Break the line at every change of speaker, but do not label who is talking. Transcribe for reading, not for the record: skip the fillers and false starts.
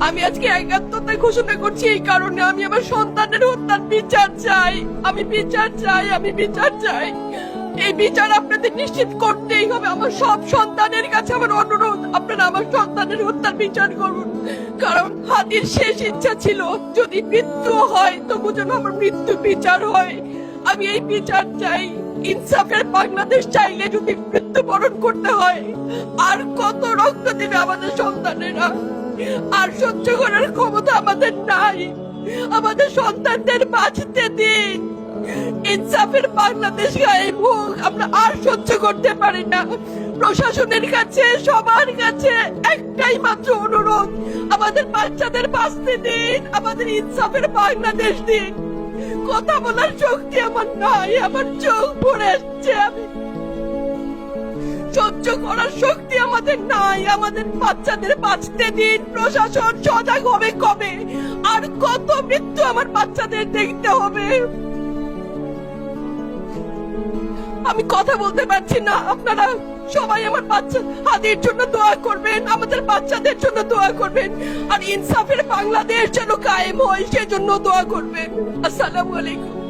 আমি আজকে একাত্মতা ঘোষণা করছি এই কারণে, আমি আমার সন্তানের হত্যার বিচার চাই। আমি বিচার চাই, আমি বিচার চাই। এই বিচার আপনাদের নিশ্চিত করতেই হবে। আমার সব সন্তানের কাছে আমার অনুরোধ, আপনারা আমার সন্তানের হত্যার বিচার করুন। কারণ হাদির শেষ ইচ্ছা ছিল যদি মৃত্যু হয় তবু যেন আমার মৃত্যু বিচার হয়। আমি এই বিচার চাই। ইনসাফের বাংলাদেশ চাইলে যদি মৃত্যুবরণ করতে হয়, আর কত রক্ত দেবে আমাদের সন্তানেরা? আর সহ্য করার ক্ষমতা আমাদের নাই। আমাদের সন্তানদের বাঁচতে দিন। ইনসাফের বাংলাদেশ গায়েব হোক। আমরা আর সহ্য করতে পারি না। প্রশাসনের কাছে, সবার কাছে একটাই মাত্র অনুরোধ, আমাদের বাচ্চাদের বাঁচতে দিন, আমাদের ইনসাফের বাংলাদেশ দিন। কথা বলার শক্তি আমার নাই, আমার চোখ ভরে আসছে। আমি সহ্য করার শক্তি আমাদের নাই। আমাদের বাচ্চাদের বাঁচতে দিন। প্রশাসন সজাগ হবে কবে? আর কত মৃত্যু আমার বাচ্চাদের দেখতে হবে? আমি কথা বলতে পারছি না। আপনারা সবাই আমার বাচ্চা হাদির জন্য দোয়া করবেন, আমাদের বাচ্চাদের জন্য দোয়া করবেন, আর ইনসাফের বাংলাদেশ যেন কায়েম হয় সেজন্য দোয়া করবেন। আসসালামু আলাইকুম।